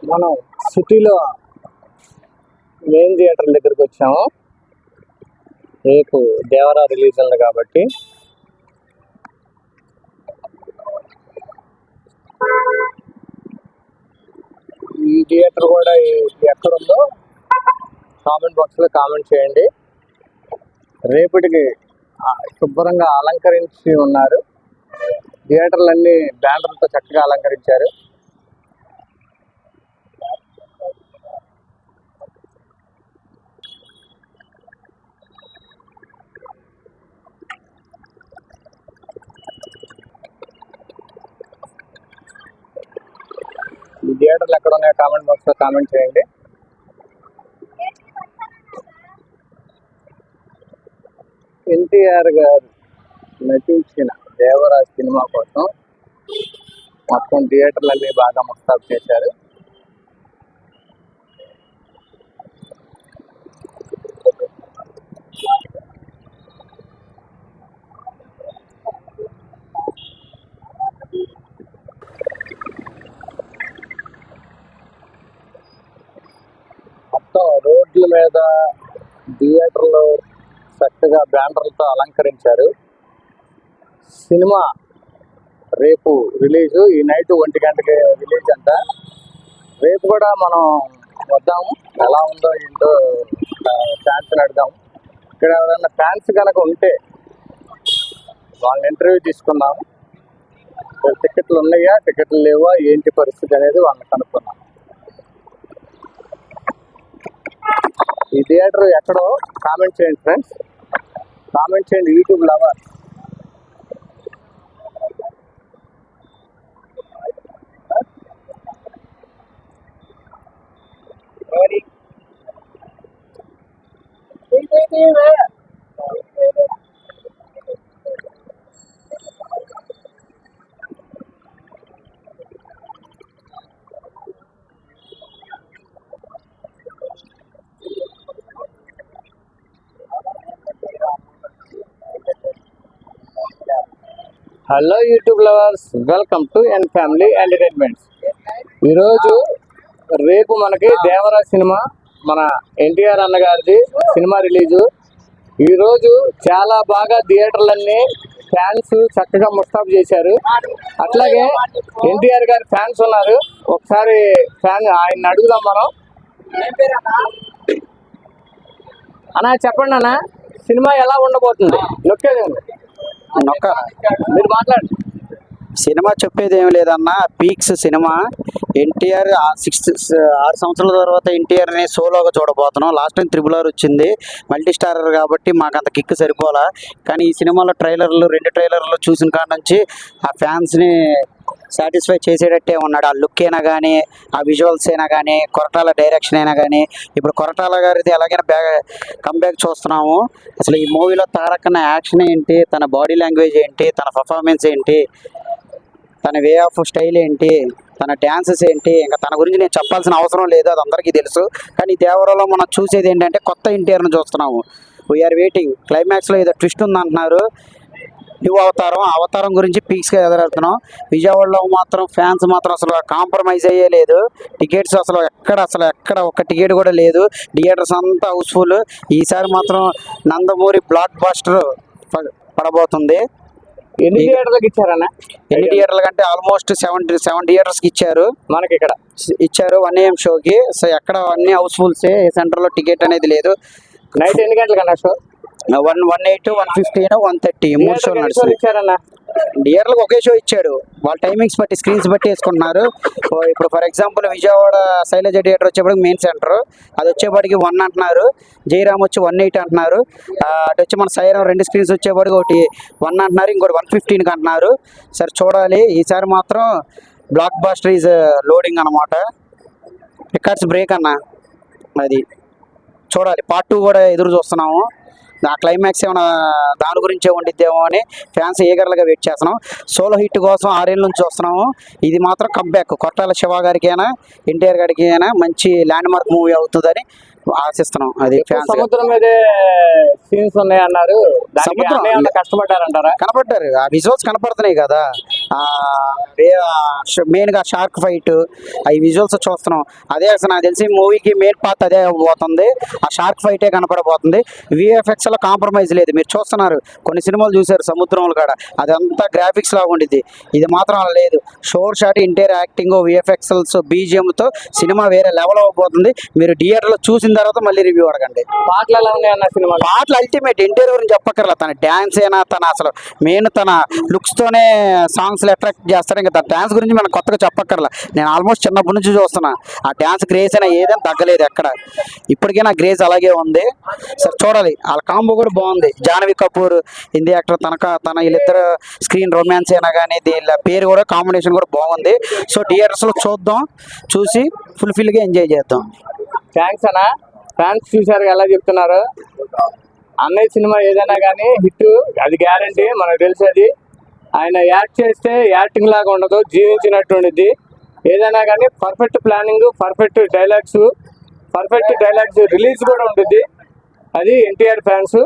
మనం సిటీలో main theatre దగ్గరికి వచ్చాము. రేపు దేవరా రిలీజ్ ఉంది కాబట్టి ఈ థియేటర్ కూడా ఎక్కడుందో కామెంట్ బాక్స్లో కామెంట్ చేయండి. రేపటికి శుభ్రంగా అలంకరించి ఉన్నారు. థియేటర్లన్నీ బ్యానర్లతో చక్కగా అలంకరించారు. ఈ థియేటర్లు ఎక్కడ ఉన్నాయో కామెంట్ బాక్స్లో కామెంట్ చేయండి. ఎన్టీఆర్ గారు నటించిన దేవరాజ్ సినిమా కోసం మొత్తం థియేటర్లన్నీ బాగా ముస్తాబు చేశారు. మొత్తం రోడ్ల మీద థియేటర్లు చక్కగా బ్యానర్లతో అలంకరించారు. సినిమా రేపు రిలీజు, ఈ నైట్ 1 గంటకి రిలీజ్ అంట. రేపు కూడా మనం వద్దాము, ఎలా ఉందో ఏంటో ఫ్యాన్స్ అడుగుదాం. ఇక్కడ ఎవరైనా ఫ్యాన్స్ కనుక ఉంటే వాళ్ళని ఇంటర్వ్యూ తీసుకుందాము. టికెట్లు ఉన్నాయా, టికెట్లు లేవా, ఏంటి పరిస్థితి అనేది వాళ్ళని కనుక్కున్నాం. ఈ థియేటర్ ఎక్కడో కామెంట్ చేయండి ఫ్రెండ్స్, కామెంట్ చేయండి. YouTube lover hello YouTube lovers, welcome to N family entertainments. ఈరోజు రేపు మనకి దేవరా సినిమా, మన ఎన్టీఆర్ అన్నగారిది సినిమా రిలీజు. ఈరోజు చాలా బాగా థియేటర్లన్నీ ఫ్యాన్స్ చక్కగా ముస్తాబు చేశారు. అట్లాగే ఎన్టీఆర్ గారి ఫ్యాన్స్ ఉన్నారు. ఒకసారి ఆయన అడుగుదాం మనం. అన్నా చెప్పండి అన్న, సినిమా ఎలా ఉండబోతుంది? నొక్కేదండి, మీరు మాట్లాడండి. సినిమా చెప్పేది ఏమి లేదన్న, పీక్స్ సినిమా. ఎన్టీఆర్ 6 సంవత్సరాల తర్వాత ఎన్టీఆర్ని సోలోగా చూడబోతున్నాం. లాస్ట్ టైం RRR వచ్చింది, మల్టీ స్టారర్ కాబట్టి మాకు అంత కిక్ సరిపోలా. కానీ ఈ సినిమాలో 2 ట్రైలర్లు చూసిన కాడ నుంచి ఆ ఫ్యాన్స్ని సాటిస్ఫై చేసేటట్టే ఉన్నాడు. ఆ లుక్ అయినా కానీ, ఆ విజువల్స్ అయినా కానీ, కొరటాల డైరెక్షన్ అయినా కానీ. ఇప్పుడు కొరటాల గారిది ఎలాగైనా కంబ్యాక్ చూస్తున్నాము. అసలు ఈ మూవీలో తారకన్న యాక్షన్ ఏంటి, తన బాడీ లాంగ్వేజ్ ఏంటి, తన పర్ఫార్మెన్స్ ఏంటి, తన వే ఆఫ్ స్టైల్ ఏంటి, తన డ్యాన్సెస్ ఏంటి, ఇంకా తన గురించి నేను చెప్పాల్సిన అవసరం లేదు, అది అందరికీ తెలుసు. కానీ దేవరాలో మనం చూసేది ఏంటంటే కొత్త ఎన్టీఆర్ని చూస్తున్నాము. We are waiting. క్లైమాక్స్లో ఏదో ట్విస్ట్ ఉందంటున్నారు, న్యూ అవతారం గురించి పీక్స్గా ఎదురెడుతున్నాం. విజయవాడలో మాత్రం ఫ్యాన్స్ మాత్రం అసలు కాంప్రమైజ్ అయ్యే లేదు. టికెట్స్ అసలు ఎక్కడ ఒక్క టికెట్ కూడా లేదు. థియేటర్స్ అంతా హౌస్ఫుల్. ఈసారి మాత్రం నందమూరి బ్లాక్ బస్టర్ పడబోతుంది. ఎన్ని థియేటర్లకు ఇచ్చారన్న? ఎన్ని థియేటర్ల కంటే ఆల్మోస్ట్ 7 థియేటర్స్కి ఇచ్చారు. మనకి ఇక్కడ ఇచ్చారు 1 AM షోకి. సో ఎక్కడ అన్ని హౌస్ఫుల్సే, ఏ సెంటర్లో టికెట్ అనేది లేదు. నైట్ ఎన్ని గంటలకన్నా షో? 1:08, 1:15, 1:30 3 షోలు నడుస్తుంది. థియేటర్లకు ఒకే షో ఇచ్చాడు. వాళ్ళ టైమింగ్స్ బట్టి, స్క్రీన్స్ బట్టి వేసుకుంటున్నారు. ఇప్పుడు for example Vijayawada Shailaja theatre వచ్చేప్పటికి మెయిన్ సెంటర్, అది వచ్చేప్పటికి 1 అంటున్నారు. జయరామ్ వచ్చి 1:08 అంటున్నారు. అటు వచ్చి మన సైరం 2 స్క్రీన్స్ వచ్చేప్పటికి ఒకటి 1 అంటున్నారు, ఇంకోటి 1:15 అంటున్నారు. సరే చూడాలి. ఈసారి మాత్రం బ్లాక్ బాస్టర్ ఈజ్ లోడింగ్ అనమాట. రికార్డ్స్ బ్రేక్ అన్న, అది చూడాలి. పార్ట్ 2 కూడా ఎదురు చూస్తున్నాము. ఆ క్లైమాక్స్ ఏమైనా దాని గురించే ఉండిద్దేమో అని ఫ్యాన్స్ ఈగర్లుగా వెయిట్ చేస్తున్నాం. సోలో హిట్ కోసం 6 ఏళ్ళ నుంచి వస్తున్నాము. ఇది మాత్రం కంబ్యాక్. కొట్టాల శివ గారికి అయినా, ఎన్టీఆర్ గారికి అయినా మంచి ల్యాండ్ మార్క్ మూవీ అవుతుందని ఆశిస్తున్నాం. అది ఫ్యాన్స్ సముద్రం మీదే సీన్స్ ఉన్నాయి అన్నారు, దానికి సముద్రం అన్నయ్య ఏమన్నా కష్టపడ్డారంటారా? కనపడ్డారు, ఆ విజువల్స్ కనపడుతున్నాయి కదా, మెయిన్ గా షార్క్ ఫైట్ అవి విజువల్స్ చూస్తున్నాం. అదే అసలు నాకు తెలిసి మూవీకి మెయిన్ పార్ట్ అదే పోతుంది, ఆ షార్క్ ఫైటే కనపడబోతుంది. విఎఫ్ఎక్స్ లో కాంప్రమైజ్ లేదు, మీరు చూస్తున్నారు కొన్ని సినిమాలు చూసారు సముద్రంలో కాడ అదంతా గ్రాఫిక్స్ లాగా ఉండిద్ది, ఇది మాత్రం అలా లేదు. Sure shot interior acting VFX BGM తో సినిమా వేరే లెవెల్ అవ్వబోతుంది. మీరు థియేటర్ లో చూసిన తర్వాత మళ్ళీ రివ్యూ అడగండి. పాటలు ఎలా ఉన్నాయి అన్న సినిమా? పాటలు అల్టిమేట్, ఇంటీరియర్ గురించి చెప్పక్కర్లా, తన డ్యాన్స్ అయినా తన అసలు మెయిన్ తన లుక్స్ తోనే సాంగ్స్ అట్రాక్ట్ చేస్తారు. ఇంకా తన డ్యాన్స్ గురించి మనం కొత్తగా చెప్పక్కర్లా, నేను ఆల్మోస్ట్ చిన్నప్పటి నుంచి చూస్తున్నా. ఆ డ్యాన్స్ క్రేజ్ అయినా ఏదైనా తగ్గలేదు ఎక్కడ, ఇప్పటికీ నా క్రేజ్ అలాగే ఉంది. సరే చూడాలి, వాళ్ళ కాంబో కూడా బాగుంది. జాహ్నవి కపూర్ హిందీ యాక్టర్, తన వీళ్ళిద్దరు స్క్రీన్ రొమాన్స్ అయినా కానీ దీని పేరు కూడా కాంబినేషన్ కూడా బాగుంది. సో థియేటర్స్ లో చూద్దాం, చూసి ఫుల్ఫిల్ గా ఎంజాయ్ చేద్దాం. థ్యాంక్స్ అన్న. ఫ్యాన్స్ చూసారు ఎలా చెప్తున్నారు. అన్నయ్య సినిమా ఏదైనా కానీ హిట్, అది గ్యారంటీ, మనకు తెలిసేది. ఆయన యాక్ట్ చేస్తే యాక్టింగ్ లాగా ఉండదు, జీవించినట్టు ఉండిద్ది. ఏదైనా కానీ perfect planning, perfect dialogues release కూడా ఉంటుంది. అది ఎన్టీఆర్ ఫ్యాన్స్.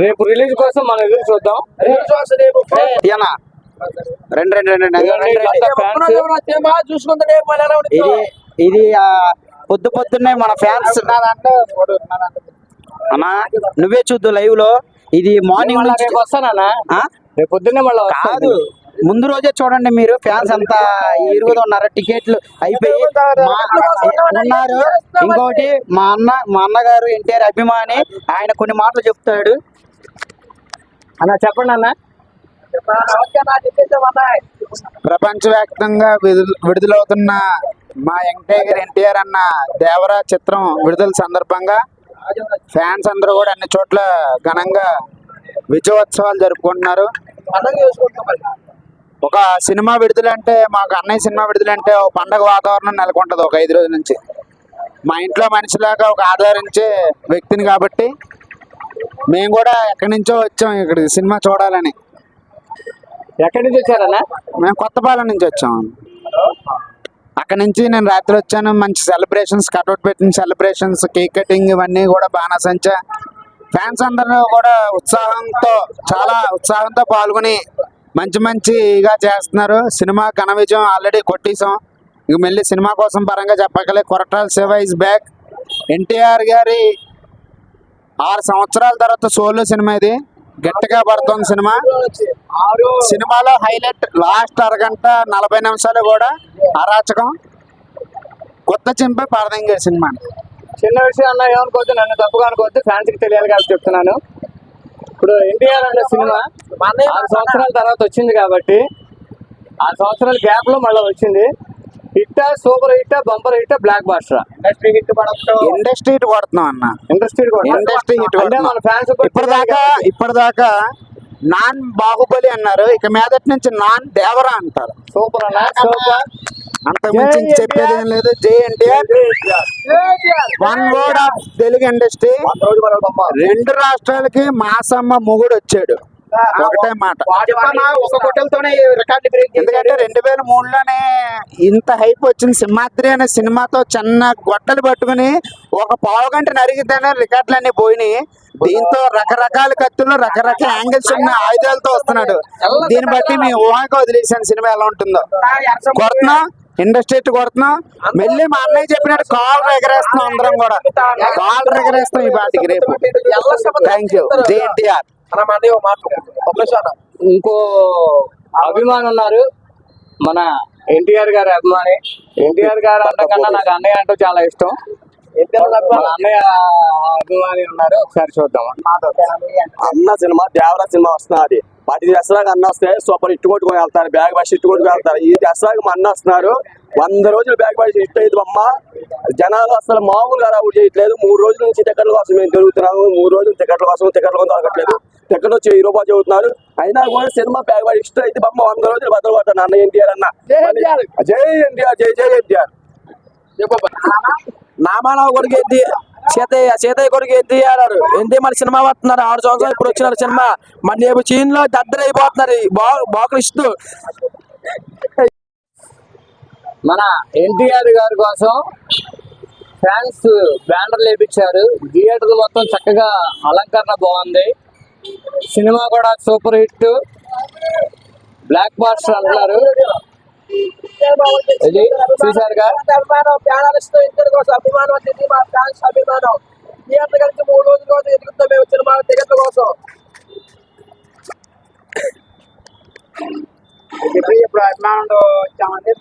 రేపు రిలీజ్ కోసం మనం ఎదురు చూద్దాం. ఇది పొద్దున్నే మన ఫ్యాన్స్ అన్నా నువ్వే చూద్దు లైవ్ లో, ఇది మార్నింగ్ రేపు వస్తానా? రేపు పొద్దున్నే మళ్ళీ కాదు, ముందు రోజే చూడండి మీరు. ఫ్యాన్స్ అంతా ఇరుగుతూ ఉన్నారు, టికెట్లు అయిపోయి ఉన్నారు. ఇంకోటి మా అన్నగారు ఎన్టీఆర్ అభిమాని, ఆయన కొన్ని మాటలు చెప్తాడు. అన్న చెప్పండి అన్న. ప్రపంచవ్యాప్తంగా విడుదలవుతున్న మా యంగ్ టైగర్ ఎన్టీఆర్ అన్న దేవరా చిత్రం విడుదల సందర్భంగా ఫ్యాన్స్ అందరూ కూడా అన్ని చోట్ల ఘనంగా విజయోత్సవాలు జరుపుకుంటున్నారు. ఒక సినిమా విడుదలంటే, మాకు అన్నయ్య సినిమా విడుదలంటే ఒక పండగ వాతావరణం నెలకొంటుంది ఒక 5 రోజుల నుంచి. మా ఇంట్లో మనిషిలాగా ఒక ఆదరించే వ్యక్తిని కాబట్టి మేము కూడా ఎక్కడి నుంచో వచ్చాం ఇక్కడికి సినిమా చూడాలని. ఎక్కడి నుంచి వచ్చారన్నా? మేము కొత్తపాలెం నుంచి వచ్చాం. అక్కడ నుంచి నేను రాత్రి వచ్చాను. మంచి సెలబ్రేషన్స్, కట్అవుట్ పెట్టిన సెలబ్రేషన్స్, కేక్ కటింగ్ ఇవన్నీ కూడా బాణాసంచా. ఫ్యాన్స్ అందరూ కూడా చాలా ఉత్సాహంతో పాల్గొని మంచిగా చేస్తున్నారు. సినిమా ఘన విజయం ఆల్రెడీ కొట్టేసాం. ఇక మళ్ళీ సినిమా కోసం పరంగా చెప్పగలే, కొరటాల శివ ఇస్ బ్యాక్. ఎన్టీఆర్ గారి 6 సంవత్సరాల తర్వాత సోలో సినిమా ఇది, గట్టిగా పడుతుంది సినిమా. సినిమాలో హైలైట్ లాస్ట్ అరగంట 40 నిమిషాలు కూడా అరాచకం, కొత్త చింపే పారదంగా సినిమా. చిన్న విషయం అన్న, ఏమనుకోవద్దు, నన్ను తప్పుగా అనుకోవద్దు, ఫ్యాన్స్కి తెలియాలి కాబట్టి చెప్తున్నాను. ఇప్పుడు ఎన్టీఆర్ అనే సినిమా 6 సంవత్సరాల తర్వాత వచ్చింది కాబట్టి 6 సంవత్సరాల గ్యాప్ లో మళ్ళీ వచ్చింది. Hit, super hit, bumper hit, blockbuster. Industry hit కొడుతున్నాం అన్న, ఇండస్ట్రీ హిట్. మన ఫ్యాన్స్ ఇప్పటిదాకా నాన్ బాహుబలి అన్నారు, ఇక మీదటి నుంచి నాన్ దేవరా అంటారు. సూపర్ అన్న, సూపర్. అంతకుమించి చెప్పేది ఏం లేదు. జై NTR. One word of Telugu industry. 2 రాష్ట్రాలకి మాసమ్మ మొగుడు వచ్చాడు, ఒకటే మాట. ఎందుకంటే 2003లోనే ఇంత హైప్ వచ్చింది. సింహాద్రి అనే సినిమాతో చిన్న గొడ్డలు పట్టుకుని ఒక పావుగంట నరిగితేనే రికార్డులన్నీ పోయినాయి. దీంతో రకరకాల కత్తులు, రకరకాల యాంగిల్స్ ఉన్న ఆయుధాలతో వస్తున్నాడు. దీన్ని బట్టి మీ ఊహకు వదిలేసాను సినిమా ఎలా ఉంటుందో. కొడుతున్నాం, ఇండస్ట్రీ కొడుతున్నాం. మళ్ళీ మా అన్నయ్య చెప్పినట్టు కాల్ ఎగరేస్తున్నాం, అందరం కూడా కాల్ ఎగరేస్తాం ఈ పాటికి రేపు. Thank you. జై ఎన్టీఆర్. ఇంకో అభిమాని ఉన్నారు, మన ఎన్టీఆర్ గారి అభిమాని. ఎన్టీఆర్ గారు అంటాం కన్నా నాకు అన్నయ్య అంటే చాలా ఇష్టం. మన అన్నయ్య అభిమాని ఉన్నారు, ఒకసారి చూద్దాం. అన్న సినిమా దేవరా సినిమా వస్తున్నది. 10 దసరాకి అన్న వస్తే సూపర్ హిట్ కొట్టుకొని వెళ్తారు, బ్యాగ్ బాష్ హిట్ కొట్టుకొని వెళ్తారు. ఈ దసరాకి మా అన్న వస్తున్నారు, 100 రోజులు బ్యాగ్ బాష్ హిట్ అయితే అమ్మ. జనాలు అసలు మామూలుగా అవుట్ చేయట్లేదు. 3 రోజుల నుంచి టికెట్ల కోసం మేము తిరుగుతున్నాము. 3 రోజులు టికెట్ల కోసం దొరకట్లేదు. టికెట్ వచ్చి 1000 రూపాయలు చెబుతున్నారు. అయినా కూడా సినిమా బ్యాగ్ బాష్ ఇష్టం అయితే అమ్మ 100 రోజులు బదులు కొట్టాను అన్న ఎన్టీఆర్ అన్న. జై ఎన్టీఆర్, జై ఎన్టీఆర్. నామారావు కొడుకు ఏంటి, సీతయ్య కొడుకు ఏంటి అన్నారు. ఏంటి మన సినిమా పడుతున్నారు 6 సంవత్సరాలు ఇప్పుడు వచ్చిన సినిమా. మన రేపు చీన్ లో దద్దరైపోతున్నారు బాకులు ఇస్తూ. మన ఎన్టీఆర్ గారి కోసం ఫ్యాన్స్ బ్యానర్లు వేయించారు. థియేటర్ మొత్తం చక్కగా అలంకరణ బాగుంది. సినిమా కూడా సూపర్ హిట్, బ్లాక్ బాస్టర్ అంటున్నారు. ఇది చూసారుగా. అభిమానం వచ్చింది మా ఫ్యాన్స్ అభిమానం. థియేటర్ కలిసి 3 రోజులు ఎదుగుతాం మేము సినిమా టికెట్ల కోసం. ఇప్పుడు అభిమానంతో వచ్చామంటే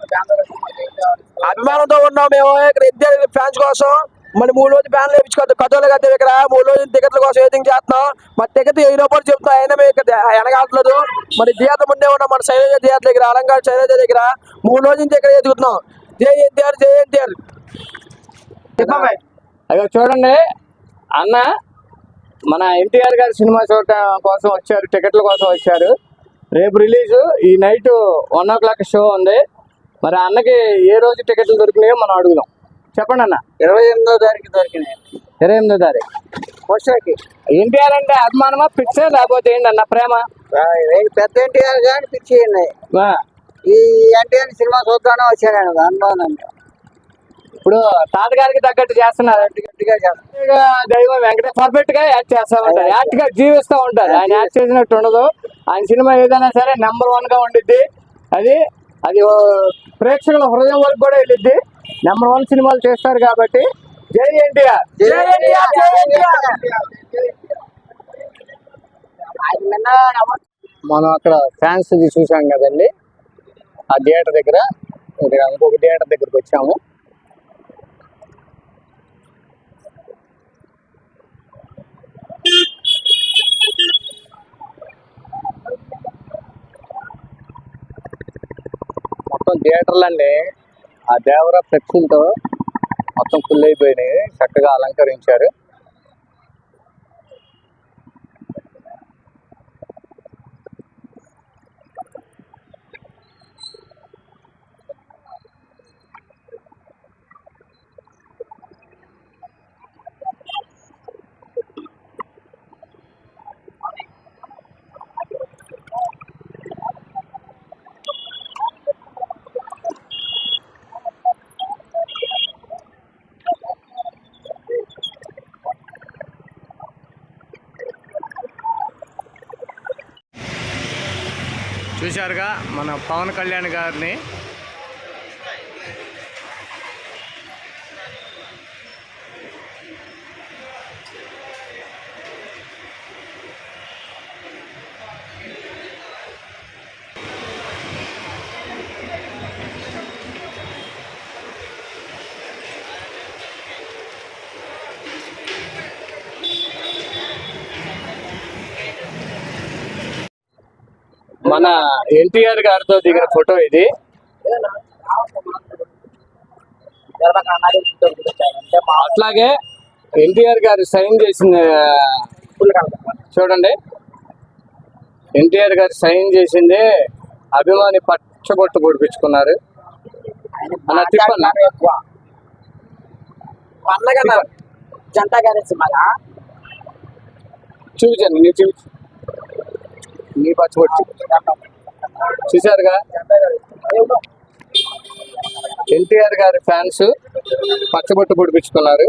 అభిమానంతో ఉన్నాం మేము ఇక్కడ ఎన్టీఆర్ ఫ్యాన్స్ కోసం. మరి 3 రోజులు ఫ్యాన్లు వేయించుకోవద్దు కథలు కదా. ఇక్కడ 3 రోజులు టికెట్ల కోసం వెయిటింగ్ చేస్తున్నాం. మరి టికెట్ 1000 రూపాయలు చెప్తాం, అయినా మేము ఇక్కడ వెనకాడలేదు. మరి థియేటర్ ముందే ఉన్నాం, మన శైలజ థియేటర్ దగ్గర, అలంకార శైలజ దగ్గర 3 రోజుల నుంచి ఇక్కడ ఎదుగుతున్నాం. జై ఎన్టీఆర్, జై ఎన్టీఆర్. అయ్యో చూడండి అన్న, మన ఎన్టీఆర్ గారి సినిమా చూడటం కోసం వచ్చారు, టికెట్ల కోసం వచ్చారు. రేపు రిలీజ్, ఈ నైట్ 1 o'clock షో ఉంది. మరి అన్నకి ఏ రోజు టికెట్లు దొరికినాయో మనం అడుగుదాం. చెప్పండి అన్న. 28వ తారీఖు దొరికినాయి. 28వ తారీఖు వర్షాకి ఎన్టీఆర్ అంటే అభిమానమా, పిచ్చే, లేకపోతే ఏంటన్న ప్రేమ? పెద్ద ఎన్టీఆర్ కానీ పిచ్చి ఉన్నాయి. ఆ, ఈ ఎన్టీఆర్ సినిమా చూద్దానే వచ్చాను అనుభవం. ఇప్పుడు తాతగారికి తగ్గట్టు చేస్తున్నారు. గట్టిగా చేస్తాను. దైవం వెంకటేష్ పర్ఫెక్ట్ గా యాక్ట్ చేస్తా ఉంటారు, యాక్ట్ గా జీవిస్తూ ఉంటారు. ఆయన యాక్ట్ చేసినట్టు ఉండదు. ఆయన సినిమా ఏదైనా సరే నెంబర్ 1 గా ఉండిద్ది. అది అది ప్రేక్షకుల హృదయం వరకు కూడా వెళ్ళిద్ది. నెంబర్ 1 సినిమాలు చేస్తారు కాబట్టి జై ఎన్టీఆర్, జై ఎన్టీఆర్, జై ఎన్టీఆర్. మనం అక్కడ ఫ్యాన్స్ చూసాం కదండి, ఆ థియేటర్ దగ్గర. ఇక్కడ ఇంకొక థియేటర్ దగ్గరకు వచ్చాము. మొత్తం థియేటర్లన్నీ ఆ దేవర ఫ్లెక్సీలతో మొత్తం ఫుల్ అయిపోయినాయి, చక్కగా అలంకరించారు. చూశారుగా మన పవన్ కళ్యాణ్ గారిని. మన ఎన్టీఆర్ గారితో దిగిన ఫోటో ఇది. అట్లాగే ఎన్టీఆర్ గారు సైన్ చేసిన, చూడండి ఎన్టీఆర్ గారు సైన్ చేసిందే అభిమాని పచ్చబొట్టు పొడిపించుకున్నారు. అలా తిప్పన్నా జనతా గ్యారేజ్ చూపించండి, నీ చూపించు, నీ పచ్చబొట్టు చూశారుగా. ఎన్టీఆర్ గారి ఫ్యాన్స్ పచ్చబొట్టు పొడిపించుకున్నారు.